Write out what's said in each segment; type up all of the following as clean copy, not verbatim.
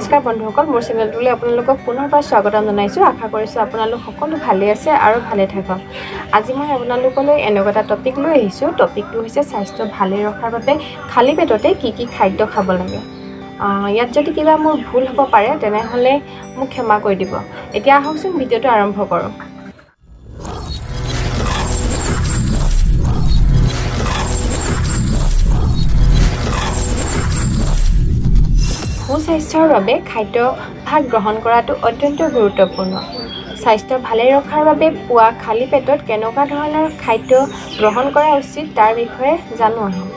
নমস্কাৰ বন্ধুসকল, মোৰ চেনেলটোলৈ আপোনালোকক পুনৰবাৰ স্বাগতম জনাইছোঁ। আশা কৰিছোঁ আপোনালোক সকলো ভালে আছে আৰু ভালে থাকক। আজি মই আপোনালোকলৈ এনেকুৱা এটা টপিক লৈ আহিছোঁ। টপিকটো হৈছে স্বাস্থ্য ভালে ৰখাৰ বাবে খালী পেটতে কি খাদ্য খাব লাগে। ইয়াত যদি কিবা মোৰ ভুল হ'ব পাৰে তেনেহ'লে মোক ক্ষমা কৰি দিব। এতিয়া আহকচোন ভিডিঅ'টো আৰম্ভ কৰোঁ। সুস্বাস্থ্যৰ বাবে খাদ্যভাগ গ্ৰহণ কৰাটো অত্যন্ত গুৰুত্বপূৰ্ণ। স্বাস্থ্য ভালে ৰখাৰ বাবে পুৱা খালী পেটত কেনেকুৱা ধৰণৰ খাদ্য গ্ৰহণ কৰা উচিত তাৰ বিষয়ে জানো আহক।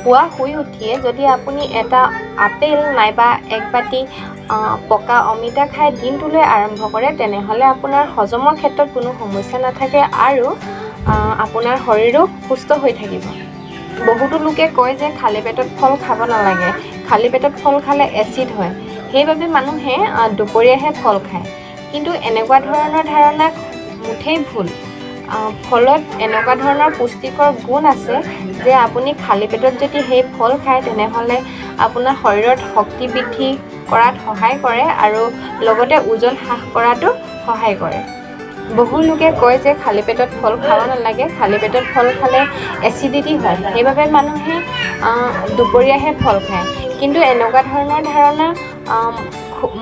পুৱা শুই উঠিয়ে যদি আপুনি এটা আপেল নাইবা এক বাটি পকা অমিতা খাই দিনটোলৈ আৰম্ভ কৰে তেনেহ'লে আপোনাৰ হজমৰ ক্ষেত্ৰত কোনো সমস্যা নাথাকে আৰু আপোনাৰ শৰীৰো সুস্থ হৈ থাকিব। বহুতো লোকে কয় যে খালী পেটত ফল খাব নালাগে, খালী পেটত ফল খালে এচিড হয়, সেইবাবে মানুহে দুপৰীয়াহে ফল খায়। কিন্তু এনেকুৱা ধৰণৰ ধাৰণা মুঠেই ভুল। ফলত এনেকুৱা ধৰণৰ পুষ্টিকৰ গুণ আছে যে আপুনি খালী পেটত যদি সেই ফল খায় তেনেহ'লে আপোনাৰ শৰীৰত শক্তি বৃদ্ধি কৰাত সহায় কৰে আৰু লগতে ওজন হ্ৰাস কৰাতো সহায় কৰে। বহু লোকে কয় যে খালী পেটত ফল খাব নালাগে, খালী পেটত ফল খালে এচিডিটি হয়, সেইবাবে মানুহে দুপৰীয়াহে ফল খায়। কিন্তু এনেকুৱা ধৰণৰ ধাৰণা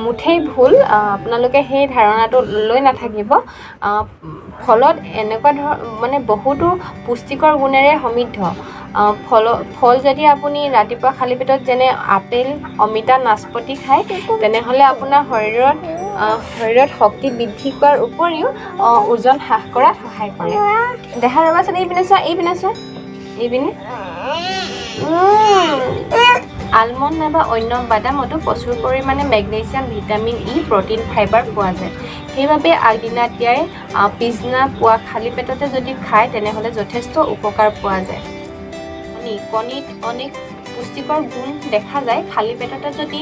মুঠেই ভুল। আপোনালোকে সেই ধাৰণাটো লৈ নাথাকিব। ফলত এনেকুৱা বহুতো পুষ্টিকৰ গুণেৰে সমৃদ্ধ। ফল যদি আপুনি ৰাতিপুৱা খালী পেটত যেনে আপেল, অমিতা, নাচপতি খায় তেনেহ'লে আপোনাৰ শৰীৰত শক্তি বৃদ্ধি কৰাৰ উপৰিও ওজন হ্ৰাস কৰাত সহায় কৰে। দেখা ৰ'বাচোন, এইপিনে চোৱা। আলমণ্ড নাইবা অন্য বাদামতো প্ৰচুৰ পৰিমাণে magnesium, vitamin E, protein, fibre পোৱা যায়। সেইবাবে আগদিনা তিয়াই পিছদিনা পুৱা খালী পেটতে যদি খায় তেনেহ'লে যথেষ্ট উপকাৰ পোৱা যায়। কণীত অনেক পুষ্টিকৰ গুণ দেখা যায়। খালী পেটতে যদি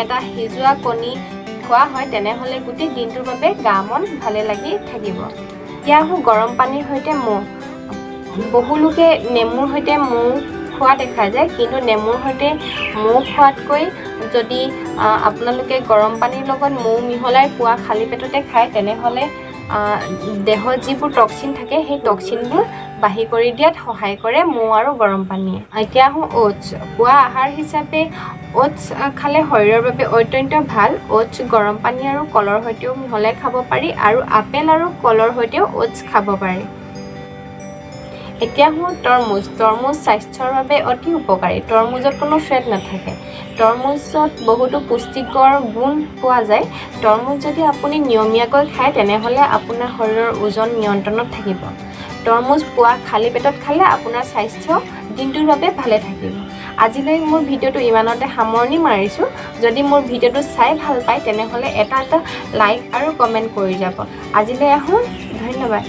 এটা সিজোৱা কণী খোৱা হয় তেনেহ'লে গোটেই দিনটোৰ বাবে গা মন ভালে লাগি থাকিব। এতিয়া আহোঁ গৰম পানীৰ সৈতে মৌ। বহু লোকে নেমুৰ সৈতে মৌ খোৱা দেখা যায়, কিন্তু নেমুৰ সৈতে মৌ খোৱাতকৈ যদি আপোনালোকে গৰম পানীৰ লগত মৌ মিহলাই পুৱা খালী পেটতে খায় তেনেহ'লে দেহত যিবোৰ টক্সিন থাকে সেই টক্সিনবোৰ বাহিৰ কৰি দিয়াত সহায় কৰে মৌ আৰু গৰম পানীয়ে। এতিয়া আহোঁ অ'টছ। পুৱা আহাৰ হিচাপে অ'টছ খালে শৰীৰৰ বাবে অত্যন্ত ভাল। অ'টছ গৰম পানী আৰু কলৰ সৈতেও মিহলাই খাব পাৰি আৰু আপেল আৰু কলৰ সৈতেও অ'টছ খাব পাৰি। এতিয়া আহোঁ তৰমুজ। তৰমুজ স্বাস্থ্যৰ বাবে অতি উপকাৰী। তৰমুজত কোনো ফেট নাথাকে। তৰমুজত বহুতো পুষ্টিকৰ গুণ পোৱা যায়। তৰমুজ যদি আপুনি নিয়মীয়াকৈ খায় তেনেহ'লে আপোনাৰ শৰীৰৰ ওজন নিয়ন্ত্ৰণত থাকিব। তৰমুজ পুৱা খালী পেটত খালে আপোনাৰ স্বাস্থ্য দিনটোৰ বাবে ভালে থাকিব। আজিলৈ মোৰ ভিডিঅ'টো ইমানতে সামৰণি মাৰিছোঁ। যদি মোৰ ভিডিঅ'টো চাই ভাল পায় তেনেহ'লে এটা লাইক আৰু কমেণ্ট কৰি যাব। আজিলৈ আহোঁ, ধন্যবাদ।